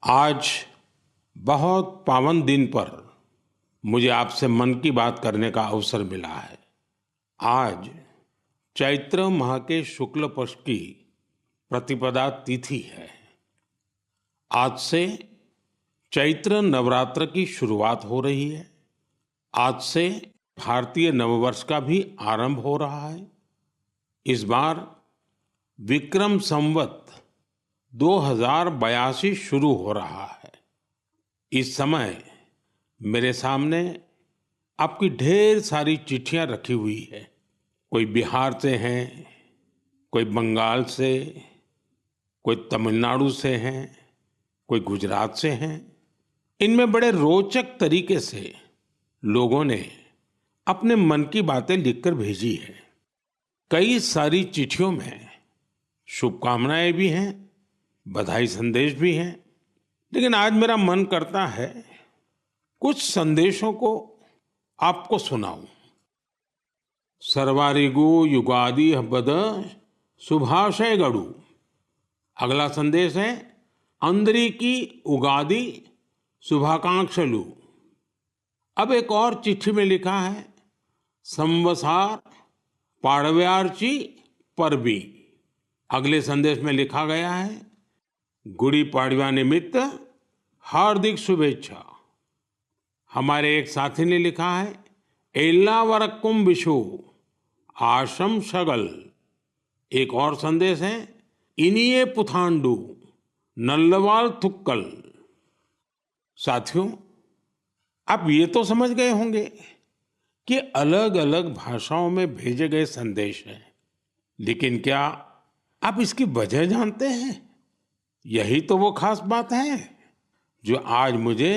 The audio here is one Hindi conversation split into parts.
आज बहुत पावन दिन पर मुझे आपसे मन की बात करने का अवसर मिला है। आज चैत्र माह के शुक्ल पक्ष की प्रतिपदा तिथि है। आज से चैत्र नवरात्र की शुरुआत हो रही है। आज से भारतीय नववर्ष का भी आरंभ हो रहा है। इस बार विक्रम संवत 2082 शुरू हो रहा है। इस समय मेरे सामने आपकी ढेर सारी चिट्ठियां रखी हुई है। कोई बिहार से हैं, कोई बंगाल से, कोई तमिलनाडु से हैं, कोई गुजरात से हैं। इनमें बड़े रोचक तरीके से लोगों ने अपने मन की बातें लिखकर भेजी है। कई सारी चिट्ठियों में शुभकामनाएं भी हैं, बधाई संदेश भी हैं, लेकिन आज मेरा मन करता है कुछ संदेशों को आपको सुनाऊं। सर्वारिगु युगादि हब्बद शुभाशय गड़ू। अगला संदेश है अंदरी की उगादि शुभाकांक्षलु। अब एक और चिट्ठी में लिखा है संवसार पाड़व्यार्ची परबी। अगले संदेश में लिखा गया है गुड़ी पाड़वा निमित्त हार्दिक शुभेच्छा। हमारे एक साथी ने लिखा है एल्लावरक्कुम विशु आशम शगल। एक और संदेश है इनिये पुथांडु नल्लवाल थुक्कल। साथियों, आप ये तो समझ गए होंगे कि अलग अलग भाषाओं में भेजे गए संदेश हैं, लेकिन क्या आप इसकी वजह जानते हैं? यही तो वो खास बात है जो आज मुझे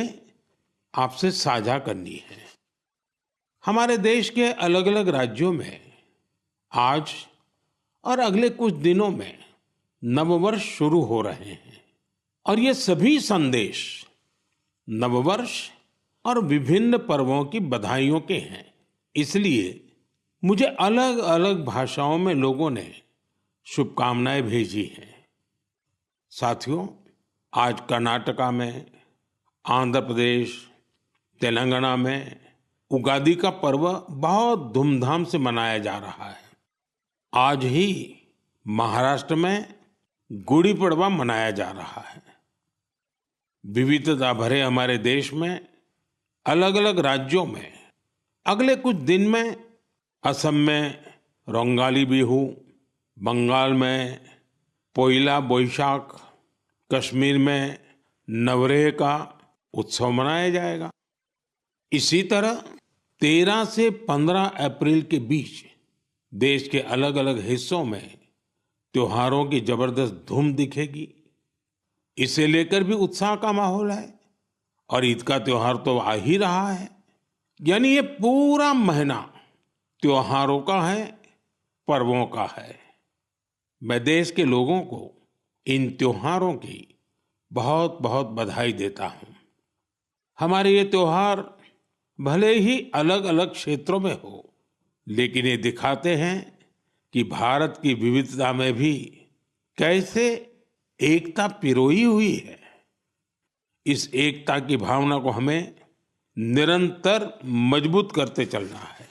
आपसे साझा करनी है। हमारे देश के अलग अलग राज्यों में आज और अगले कुछ दिनों में नववर्ष शुरू हो रहे हैं और ये सभी संदेश नववर्ष और विभिन्न पर्वों की बधाइयों के हैं। इसलिए मुझे अलग अलग भाषाओं में लोगों ने शुभकामनाएं भेजी हैं। साथियों, आज कर्नाटका में, आंध्र प्रदेश, तेलंगाना में उगादि का पर्व बहुत धूमधाम से मनाया जा रहा है। आज ही महाराष्ट्र में गुड़ी पड़वा मनाया जा रहा है। विविधता भरे हमारे देश में अलग अलग राज्यों में अगले कुछ दिन में असम में रोंगाली बिहू, बंगाल में पोइला बोईशाख, कश्मीर में नवरेह का उत्सव मनाया जाएगा। इसी तरह 13 से 15 अप्रैल के बीच देश के अलग अलग हिस्सों में त्योहारों की जबरदस्त धूम दिखेगी। इसे लेकर भी उत्साह का माहौल है और ईद का त्योहार तो आ ही रहा है। यानी ये पूरा महीना त्योहारों का है, पर्वों का है। मैं देश के लोगों को इन त्योहारों की बहुत बहुत बधाई देता हूं। हमारे ये त्योहार भले ही अलग अलग क्षेत्रों में हो, लेकिन ये दिखाते हैं कि भारत की विविधता में भी कैसे एकता पिरोई हुई है। इस एकता की भावना को हमें निरंतर मजबूत करते चलना है।